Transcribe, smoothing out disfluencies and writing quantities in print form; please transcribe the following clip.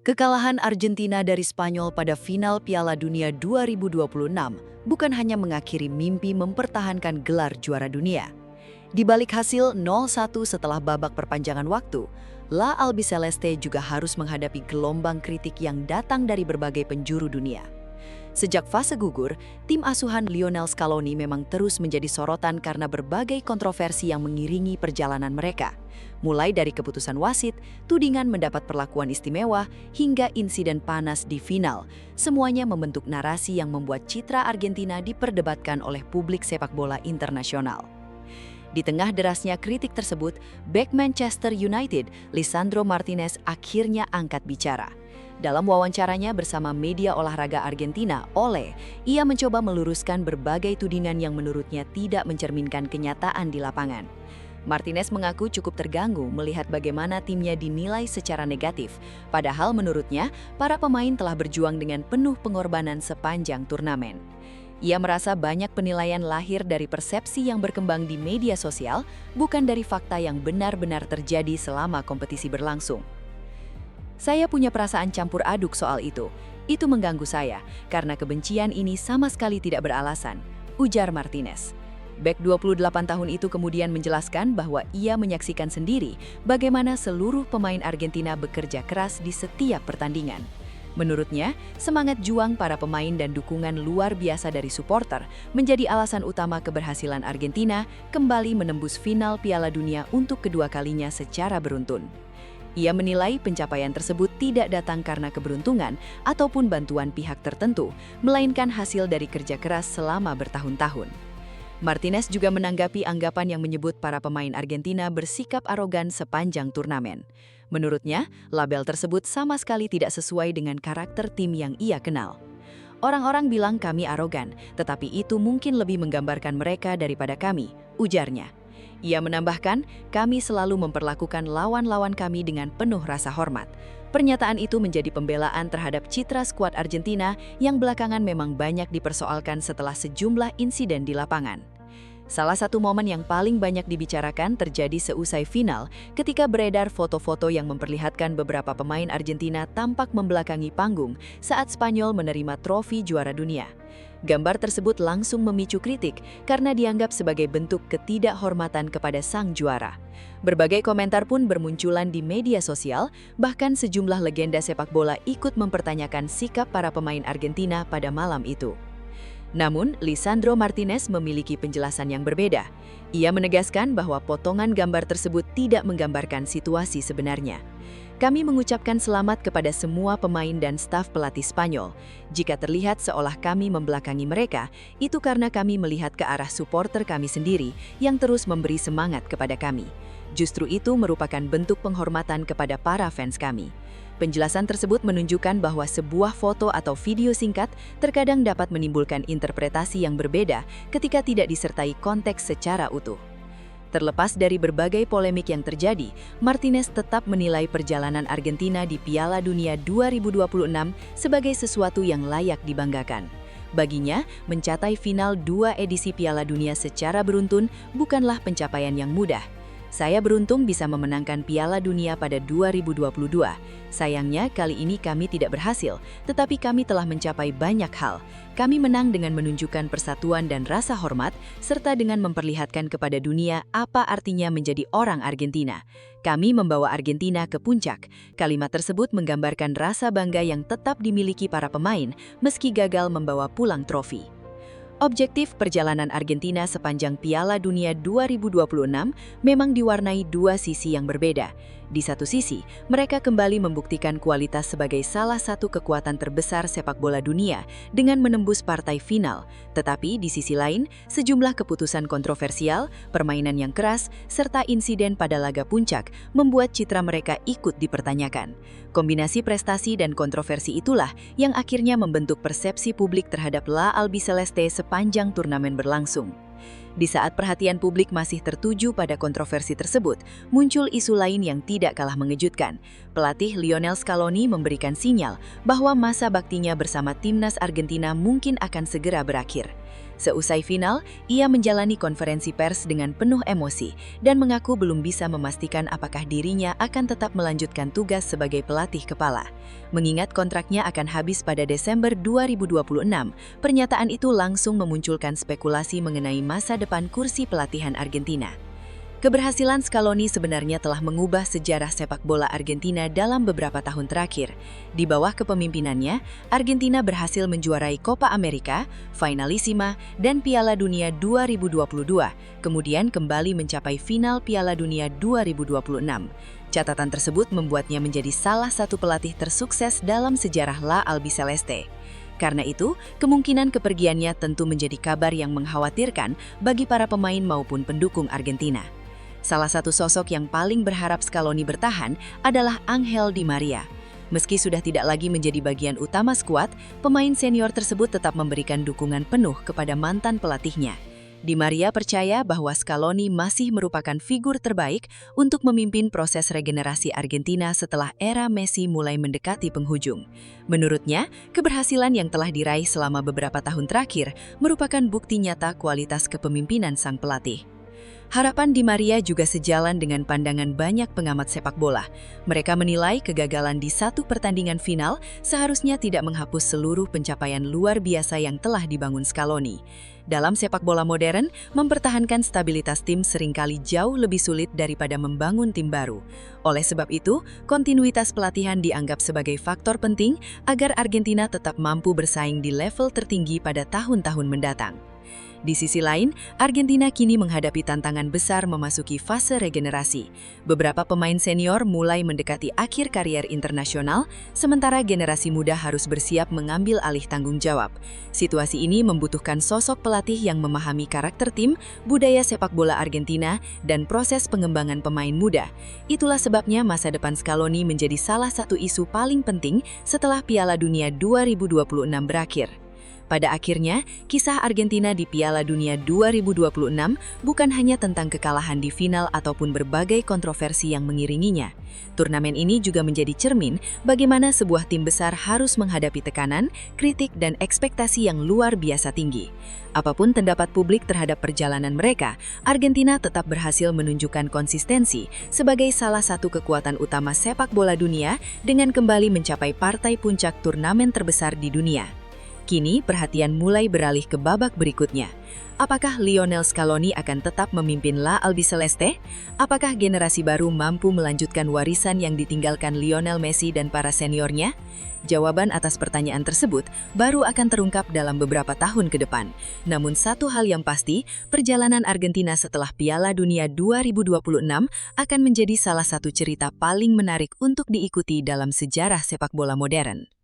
Kekalahan Argentina dari Spanyol pada final Piala Dunia 2026 bukan hanya mengakhiri mimpi mempertahankan gelar juara dunia. Di balik hasil 0-1 setelah babak perpanjangan waktu, La Albiceleste juga harus menghadapi gelombang kritik yang datang dari berbagai penjuru dunia. Sejak fase gugur, tim asuhan Lionel Scaloni memang terus menjadi sorotan karena berbagai kontroversi yang mengiringi perjalanan mereka. Mulai dari keputusan wasit, tudingan mendapat perlakuan istimewa, hingga insiden panas di final. Semuanya membentuk narasi yang membuat citra Argentina diperdebatkan oleh publik sepak bola internasional. Di tengah derasnya kritik tersebut, bek Manchester United, Lisandro Martinez akhirnya angkat bicara. Dalam wawancaranya bersama media olahraga Argentina, Ole, ia mencoba meluruskan berbagai tudingan yang menurutnya tidak mencerminkan kenyataan di lapangan. Martinez mengaku cukup terganggu melihat bagaimana timnya dinilai secara negatif, padahal menurutnya para pemain telah berjuang dengan penuh pengorbanan sepanjang turnamen. Ia merasa banyak penilaian lahir dari persepsi yang berkembang di media sosial, bukan dari fakta yang benar-benar terjadi selama kompetisi berlangsung. Saya punya perasaan campur aduk soal itu. Itu mengganggu saya, karena kebencian ini sama sekali tidak beralasan, ujar Martinez. Bek 28 tahun itu kemudian menjelaskan bahwa ia menyaksikan sendiri bagaimana seluruh pemain Argentina bekerja keras di setiap pertandingan. Menurutnya, semangat juang para pemain dan dukungan luar biasa dari supporter menjadi alasan utama keberhasilan Argentina kembali menembus final Piala Dunia untuk kedua kalinya secara beruntun. Ia menilai pencapaian tersebut tidak datang karena keberuntungan ataupun bantuan pihak tertentu, melainkan hasil dari kerja keras selama bertahun-tahun. Martinez juga menanggapi anggapan yang menyebut para pemain Argentina bersikap arogan sepanjang turnamen. Menurutnya, label tersebut sama sekali tidak sesuai dengan karakter tim yang ia kenal. Orang-orang bilang kami arogan, tetapi itu mungkin lebih menggambarkan mereka daripada kami, ujarnya. Ia menambahkan, kami selalu memperlakukan lawan-lawan kami dengan penuh rasa hormat. Pernyataan itu menjadi pembelaan terhadap citra skuad Argentina yang belakangan memang banyak dipersoalkan setelah sejumlah insiden di lapangan. Salah satu momen yang paling banyak dibicarakan terjadi seusai final ketika beredar foto-foto yang memperlihatkan beberapa pemain Argentina tampak membelakangi panggung saat Spanyol menerima trofi juara dunia. Gambar tersebut langsung memicu kritik karena dianggap sebagai bentuk ketidakhormatan kepada sang juara. Berbagai komentar pun bermunculan di media sosial, bahkan sejumlah legenda sepak bola ikut mempertanyakan sikap para pemain Argentina pada malam itu. Namun, Lisandro Martinez memiliki penjelasan yang berbeda. Ia menegaskan bahwa potongan gambar tersebut tidak menggambarkan situasi sebenarnya. Kami mengucapkan selamat kepada semua pemain dan staf pelatih Spanyol. Jika terlihat seolah kami membelakangi mereka, itu karena kami melihat ke arah supporter kami sendiri yang terus memberi semangat kepada kami. Justru itu merupakan bentuk penghormatan kepada para fans kami. Penjelasan tersebut menunjukkan bahwa sebuah foto atau video singkat terkadang dapat menimbulkan interpretasi yang berbeda ketika tidak disertai konteks secara utuh. Terlepas dari berbagai polemik yang terjadi, Martinez tetap menilai perjalanan Argentina di Piala Dunia 2026 sebagai sesuatu yang layak dibanggakan. Baginya, mencapai final 2 edisi Piala Dunia secara beruntun bukanlah pencapaian yang mudah. Saya beruntung bisa memenangkan Piala Dunia pada 2022. Sayangnya kali ini kami tidak berhasil, tetapi kami telah mencapai banyak hal. Kami menang dengan menunjukkan persatuan dan rasa hormat, serta dengan memperlihatkan kepada dunia apa artinya menjadi orang Argentina. Kami membawa Argentina ke puncak. Kalimat tersebut menggambarkan rasa bangga yang tetap dimiliki para pemain, meski gagal membawa pulang trofi. Objektif perjalanan Argentina sepanjang Piala Dunia 2026 memang diwarnai dua sisi yang berbeda. Di satu sisi, mereka kembali membuktikan kualitas sebagai salah satu kekuatan terbesar sepak bola dunia dengan menembus partai final. Tetapi di sisi lain, sejumlah keputusan kontroversial, permainan yang keras, serta insiden pada laga puncak membuat citra mereka ikut dipertanyakan. Kombinasi prestasi dan kontroversi itulah yang akhirnya membentuk persepsi publik terhadap La Albiceleste sepanjang turnamen berlangsung. Di saat perhatian publik masih tertuju pada kontroversi tersebut, muncul isu lain yang tidak kalah mengejutkan. Pelatih Lionel Scaloni memberikan sinyal bahwa masa baktinya bersama timnas Argentina mungkin akan segera berakhir. Seusai final, ia menjalani konferensi pers dengan penuh emosi dan mengaku belum bisa memastikan apakah dirinya akan tetap melanjutkan tugas sebagai pelatih kepala. Mengingat kontraknya akan habis pada Desember 2026, pernyataan itu langsung memunculkan spekulasi mengenai masa depan kursi pelatihan Argentina. Keberhasilan Scaloni sebenarnya telah mengubah sejarah sepak bola Argentina dalam beberapa tahun terakhir. Di bawah kepemimpinannya, Argentina berhasil menjuarai Copa America, Finalissima, dan Piala Dunia 2022, kemudian kembali mencapai final Piala Dunia 2026. Catatan tersebut membuatnya menjadi salah satu pelatih tersukses dalam sejarah La Albiceleste. Karena itu, kemungkinan kepergiannya tentu menjadi kabar yang mengkhawatirkan bagi para pemain maupun pendukung Argentina. Salah satu sosok yang paling berharap Scaloni bertahan adalah Ángel Di María. Meski sudah tidak lagi menjadi bagian utama skuad, pemain senior tersebut tetap memberikan dukungan penuh kepada mantan pelatihnya. Di María percaya bahwa Scaloni masih merupakan figur terbaik untuk memimpin proses regenerasi Argentina setelah era Messi mulai mendekati penghujung. Menurutnya, keberhasilan yang telah diraih selama beberapa tahun terakhir merupakan bukti nyata kualitas kepemimpinan sang pelatih. Harapan Di María juga sejalan dengan pandangan banyak pengamat sepak bola. Mereka menilai kegagalan di satu pertandingan final seharusnya tidak menghapus seluruh pencapaian luar biasa yang telah dibangun Scaloni. Dalam sepak bola modern, mempertahankan stabilitas tim seringkali jauh lebih sulit daripada membangun tim baru. Oleh sebab itu, kontinuitas pelatihan dianggap sebagai faktor penting agar Argentina tetap mampu bersaing di level tertinggi pada tahun-tahun mendatang. Di sisi lain, Argentina kini menghadapi tantangan besar memasuki fase regenerasi. Beberapa pemain senior mulai mendekati akhir karier internasional, sementara generasi muda harus bersiap mengambil alih tanggung jawab. Situasi ini membutuhkan sosok pelatih yang memahami karakter tim, budaya sepak bola Argentina, dan proses pengembangan pemain muda. Itulah sebabnya masa depan Scaloni menjadi salah satu isu paling penting setelah Piala Dunia 2026 berakhir. Pada akhirnya, kisah Argentina di Piala Dunia 2026 bukan hanya tentang kekalahan di final ataupun berbagai kontroversi yang mengiringinya. Turnamen ini juga menjadi cermin bagaimana sebuah tim besar harus menghadapi tekanan, kritik, dan ekspektasi yang luar biasa tinggi. Apapun pendapat publik terhadap perjalanan mereka, Argentina tetap berhasil menunjukkan konsistensi sebagai salah satu kekuatan utama sepak bola dunia dengan kembali mencapai partai puncak turnamen terbesar di dunia. Kini, perhatian mulai beralih ke babak berikutnya. Apakah Lionel Scaloni akan tetap memimpin La Albiceleste? Apakah generasi baru mampu melanjutkan warisan yang ditinggalkan Lionel Messi dan para seniornya? Jawaban atas pertanyaan tersebut baru akan terungkap dalam beberapa tahun ke depan. Namun satu hal yang pasti, perjalanan Argentina setelah Piala Dunia 2026 akan menjadi salah satu cerita paling menarik untuk diikuti dalam sejarah sepak bola modern.